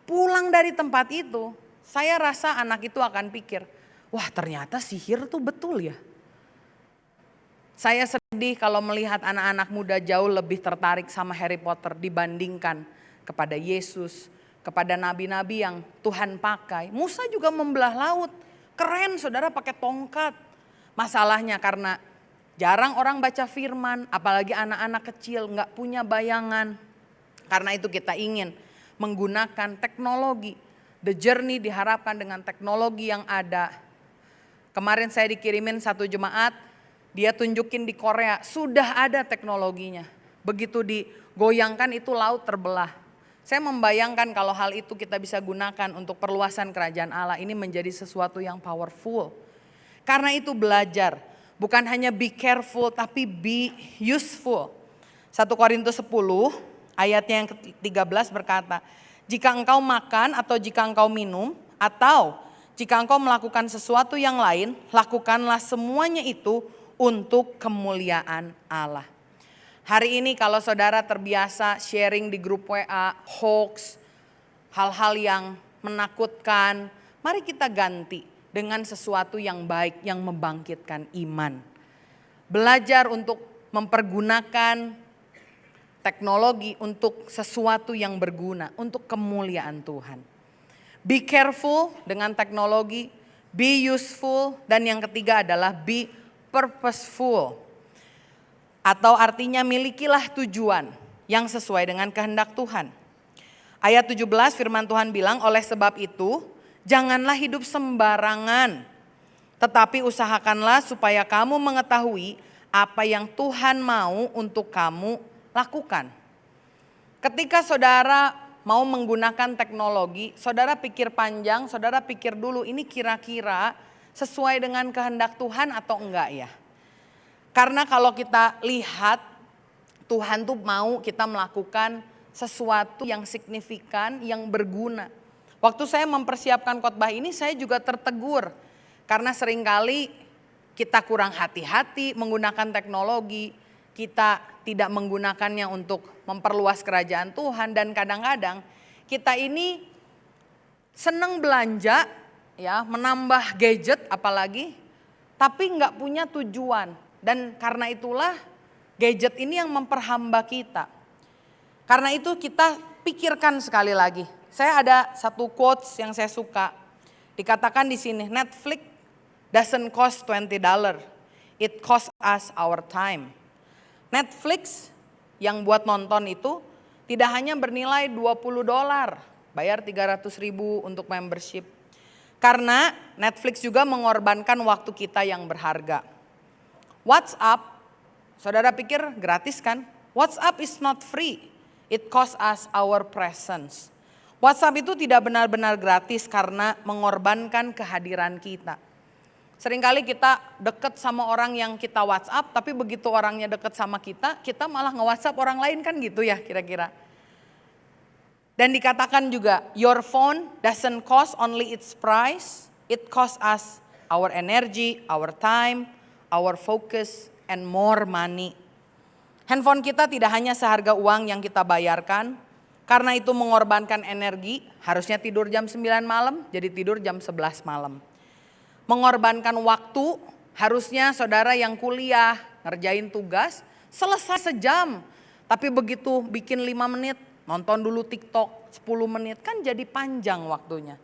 Pulang dari tempat itu, saya rasa anak itu akan pikir, wah ternyata sihir tuh betul ya. Saya sedih kalau melihat anak-anak muda jauh lebih tertarik sama Harry Potter dibandingkan kepada Yesus, kepada nabi-nabi yang Tuhan pakai. Musa juga membelah laut, keren saudara pakai tongkat. Masalahnya karena Jarang orang baca firman, apalagi anak-anak kecil nggak punya bayangan. Karena itu kita ingin menggunakan teknologi. The Journey diharapkan dengan teknologi yang ada. Kemarin saya dikirimin satu jemaat, dia tunjukin di Korea, sudah ada teknologinya. Begitu digoyangkan itu laut terbelah. Saya membayangkan kalau hal itu kita bisa gunakan untuk perluasan kerajaan Allah, ini menjadi sesuatu yang powerful. Karena itu belajar, bukan hanya be careful tapi be useful. 1 Korintus 10 ayatnya yang ke-13 berkata, jika engkau makan atau jika engkau minum atau jika engkau melakukan sesuatu yang lain, lakukanlah semuanya itu untuk kemuliaan Allah. Hari ini kalau saudara terbiasa sharing di grup WA, hoax, hal-hal yang menakutkan, mari kita ganti dengan sesuatu yang baik yang membangkitkan iman. Belajar untuk mempergunakan teknologi untuk sesuatu yang berguna, untuk kemuliaan Tuhan. Be careful dengan teknologi, be useful, dan yang ketiga adalah be purposeful. Atau artinya milikilah tujuan yang sesuai dengan kehendak Tuhan. Ayat 17 firman Tuhan bilang, oleh sebab itu janganlah hidup sembarangan, tetapi usahakanlah supaya kamu mengetahui apa yang Tuhan mau untuk kamu lakukan. Ketika saudara mau menggunakan teknologi, saudara pikir panjang, saudara pikir dulu ini kira-kira sesuai dengan kehendak Tuhan atau enggak ya. Karena kalau kita lihat Tuhan tuh mau kita melakukan sesuatu yang signifikan, yang berguna. Waktu saya mempersiapkan khotbah ini saya juga tertegur. Karena seringkali kita kurang hati-hati menggunakan teknologi. Kita tidak menggunakannya untuk memperluas kerajaan Tuhan, dan kadang-kadang kita ini senang belanja ya, menambah gadget apalagi, tapi nggak punya tujuan, dan karena itulah gadget ini yang memperhamba kita. Karena itu kita pikirkan sekali lagi. Saya ada satu quotes yang saya suka, dikatakan di sini, Netflix doesn't cost $20, it costs us our time. Netflix yang buat nonton itu tidak hanya bernilai $20, bayar 300.000 untuk membership. Karena Netflix juga mengorbankan waktu kita yang berharga. WhatsApp, saudara pikir gratis kan? WhatsApp is not free, it costs us our presence. WhatsApp itu tidak benar-benar gratis karena mengorbankan kehadiran kita. Seringkali kita deket sama orang yang kita WhatsApp, tapi begitu orangnya deket sama kita, kita malah nge-WhatsApp orang lain kan gitu ya kira-kira. Dan dikatakan juga, your phone doesn't cost only its price, it costs us our energy, our time, our focus, and more money. Handphone kita tidak hanya seharga uang yang kita bayarkan, karena itu mengorbankan energi, harusnya tidur jam 9 malam, jadi tidur jam 11 malam. Mengorbankan waktu, harusnya saudara yang kuliah, ngerjain tugas, selesai sejam. Tapi begitu bikin 5 menit, nonton dulu TikTok 10 menit, kan jadi panjang waktunya.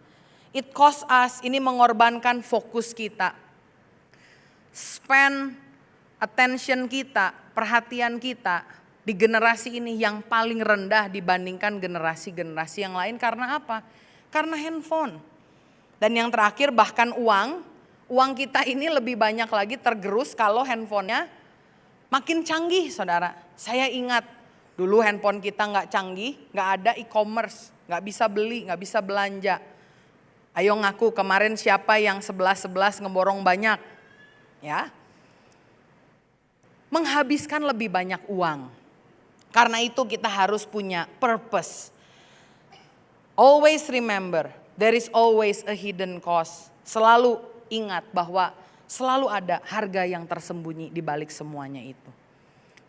It costs us, ini mengorbankan fokus kita. Spend attention kita, perhatian kita di generasi ini yang paling rendah dibandingkan generasi-generasi yang lain. Karena apa? Karena handphone. Dan yang terakhir bahkan uang kita ini lebih banyak lagi tergerus kalau handphonenya makin canggih saudara. Saya ingat dulu handphone kita nggak canggih, nggak ada e-commerce, nggak bisa beli, nggak bisa belanja. Ayo ngaku kemarin siapa yang 11 ngeborong banyak? Ya, menghabiskan lebih banyak uang. Karena itu kita harus punya purpose. Always remember, there is always a hidden cost. Selalu ingat bahwa selalu ada harga yang tersembunyi di balik semuanya itu.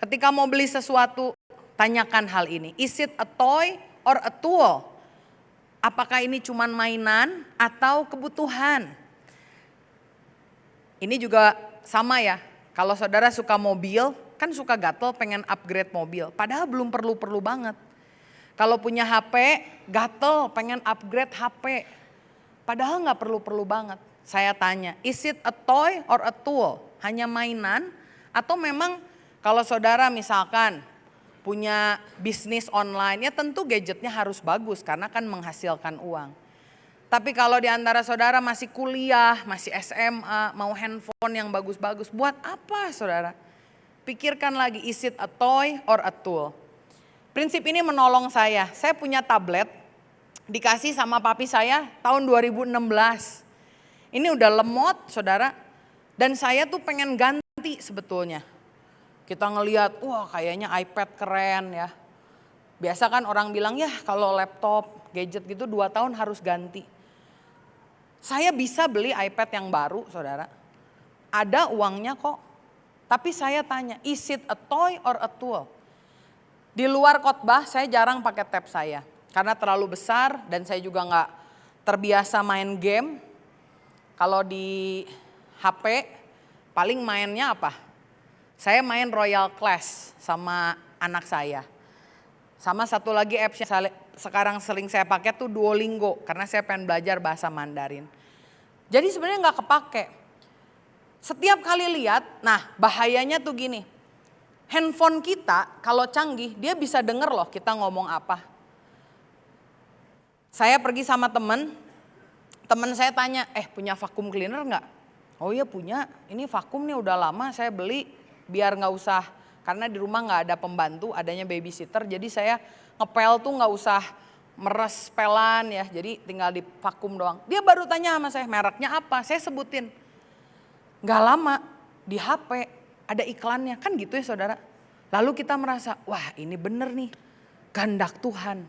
Ketika mau beli sesuatu, tanyakan hal ini. Is it a toy or a tool? Apakah ini cuma mainan atau kebutuhan? Ini juga sama ya. Kalau saudara suka mobil, kan suka gatel pengen upgrade mobil. Padahal belum perlu-perlu banget. Kalau punya HP, gatel pengen upgrade HP. Padahal gak perlu-perlu banget. Saya tanya, is it a toy or a tool? Hanya mainan Atau memang kalau saudara misalkan punya bisnis online, ya tentu gadgetnya harus bagus karena kan menghasilkan uang. Tapi kalau di antara saudara masih kuliah, masih SMA, mau handphone yang bagus-bagus, buat apa saudara? Pikirkan lagi, is it a toy or a tool? Prinsip ini menolong saya. Saya punya tablet, dikasih sama papi saya tahun 2016. Ini udah lemot saudara, dan saya tuh pengen ganti sebetulnya. Kita ngelihat, wah kayaknya iPad keren ya. Biasa kan orang bilang ya kalau laptop, gadget gitu 2 tahun harus ganti. Saya bisa beli iPad yang baru saudara. Ada uangnya kok. Tapi saya tanya, is it a toy or a tool? Di luar khotbah saya jarang pakai tab saya. Karena terlalu besar dan saya juga nggak terbiasa main game. Kalau di HP paling mainnya apa? Saya main Royal Clash sama anak saya. Sama satu lagi apps yang sekarang sering saya pakai tuh Duolingo. Karena saya pengen belajar bahasa Mandarin. Jadi sebenarnya nggak kepake. Setiap kali lihat, nah bahayanya tuh gini. Handphone kita kalau canggih dia bisa denger loh kita ngomong apa. Saya pergi sama temen saya tanya, punya vacuum cleaner nggak? Oh iya punya, ini vakum nih udah lama saya beli biar nggak usah, karena di rumah nggak ada pembantu, adanya babysitter, jadi saya ngepel tuh nggak usah meres pelan ya, jadi tinggal di vakum doang. Dia baru tanya sama saya, mereknya apa? Saya sebutin. Nggak lama di HP ada iklannya, kan gitu ya saudara. Lalu kita merasa, wah ini bener nih, kehendak Tuhan.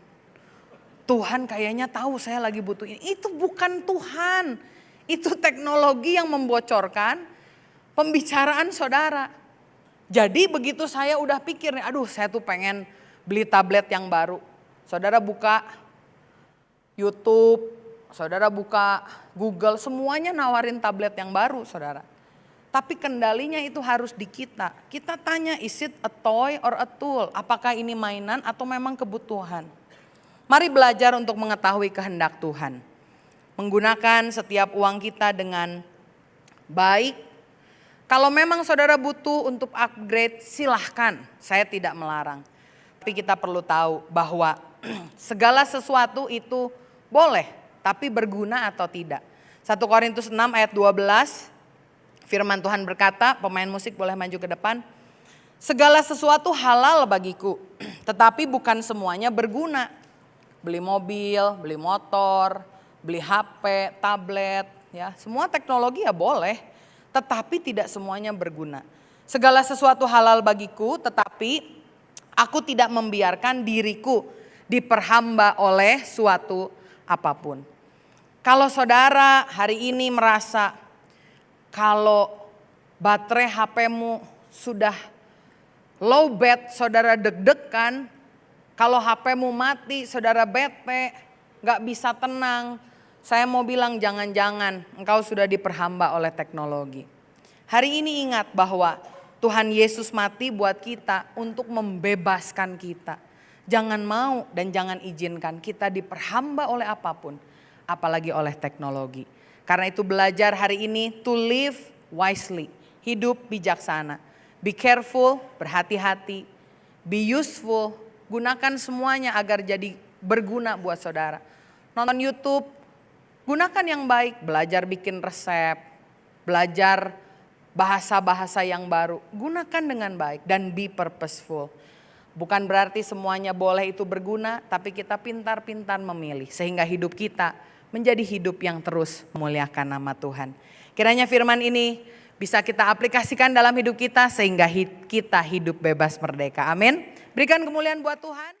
Tuhan kayaknya tahu saya lagi butuh ini. Itu bukan Tuhan. Itu teknologi yang membocorkan pembicaraan saudara. Jadi begitu saya udah pikir nih, aduh saya tuh pengen beli tablet yang baru. Saudara buka YouTube, saudara buka Google, semuanya nawarin tablet yang baru saudara. Tapi kendalinya itu harus di kita. Kita tanya, is it a toy or a tool? Apakah ini mainan atau memang kebutuhan? Mari belajar untuk mengetahui kehendak Tuhan. Menggunakan setiap uang kita dengan baik. Kalau memang saudara butuh untuk upgrade, silahkan. Saya tidak melarang. Tapi kita perlu tahu bahwa segala sesuatu itu boleh, tapi berguna atau tidak. 1 Korintus 6 ayat 12, firman Tuhan berkata, pemain musik boleh maju ke depan. Segala sesuatu halal bagiku, tetapi bukan semuanya berguna. Beli mobil, beli motor, beli HP, tablet, ya semua teknologi ya boleh, tetapi tidak semuanya berguna. Segala sesuatu halal bagiku, tetapi aku tidak membiarkan diriku diperhamba oleh suatu apapun. Kalau saudara hari ini merasa kalau baterai HP-mu sudah low bat, saudara deg-degan. Kalau HP-mu mati, saudara bete, gak bisa tenang. Saya mau bilang jangan-jangan engkau sudah diperhamba oleh teknologi. Hari ini ingat bahwa Tuhan Yesus mati buat kita untuk membebaskan kita. Jangan mau dan jangan izinkan kita diperhamba oleh apapun, apalagi oleh teknologi. Karena itu belajar hari ini to live wisely, hidup bijaksana. Be careful, berhati-hati, be useful, gunakan semuanya agar jadi berguna buat saudara. Nonton YouTube, gunakan yang baik, belajar bikin resep, belajar bahasa-bahasa yang baru. Gunakan dengan baik dan be purposeful. Bukan berarti semuanya boleh itu berguna, tapi kita pintar-pintar memilih. Sehingga hidup kita menjadi hidup yang terus memuliakan nama Tuhan. Kiranya firman ini bisa kita aplikasikan dalam hidup kita sehingga kita hidup bebas merdeka. Amin. Berikan kemuliaan buat Tuhan.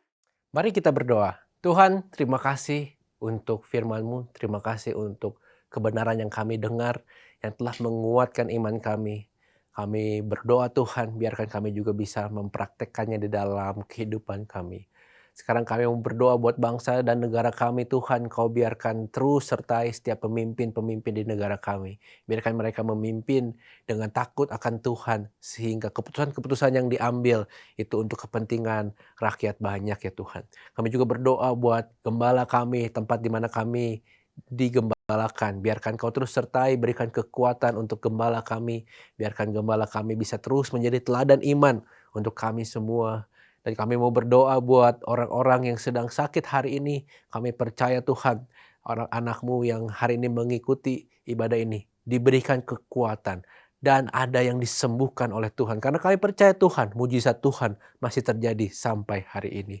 Mari kita berdoa. Tuhan, terima kasih untuk firman-Mu. Terima kasih untuk kebenaran yang kami dengar, yang telah menguatkan iman kami. Kami berdoa Tuhan, biarkan kami juga bisa mempraktekkannya di dalam kehidupan kami. Sekarang kami mau berdoa buat bangsa dan negara kami Tuhan. Kau biarkan terus sertai setiap pemimpin-pemimpin di negara kami. Biarkan mereka memimpin dengan takut akan Tuhan. Sehingga keputusan-keputusan yang diambil itu untuk kepentingan rakyat banyak ya Tuhan. Kami juga berdoa buat gembala kami, tempat di mana kami digembala. gembalakan. Biarkan Kau terus sertai, berikan kekuatan untuk gembala kami. Biarkan gembala kami bisa terus menjadi teladan iman untuk kami semua. Dan kami mau berdoa buat orang-orang yang sedang sakit hari ini. Kami percaya Tuhan, orang anak-Mu yang hari ini mengikuti ibadah ini diberikan kekuatan. Dan ada yang disembuhkan oleh Tuhan. Karena kami percaya Tuhan, mujizat Tuhan masih terjadi sampai hari ini.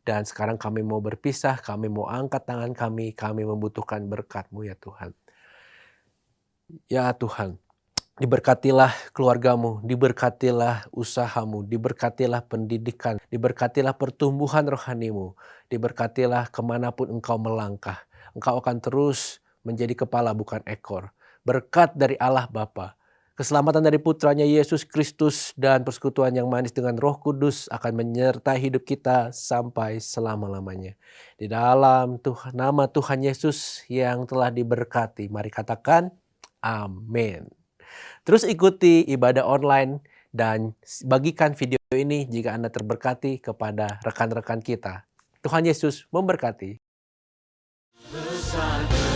Dan sekarang kami mau berpisah, kami mau angkat tangan kami membutuhkan berkat-Mu ya Tuhan. Ya Tuhan, diberkatilah keluargamu, diberkatilah usahamu, diberkatilah pendidikan, diberkatilah pertumbuhan rohanimu, diberkatilah kemanapun engkau melangkah. Engkau akan terus menjadi kepala bukan ekor. Berkat dari Allah Bapa, keselamatan dari putranya Yesus Kristus dan persekutuan yang manis dengan Roh Kudus akan menyertai hidup kita sampai selama-lamanya. Di dalam nama Tuhan Yesus yang telah diberkati, mari katakan amin. Terus ikuti ibadah online dan bagikan video ini jika Anda terberkati kepada rekan-rekan kita. Tuhan Yesus memberkati. Besar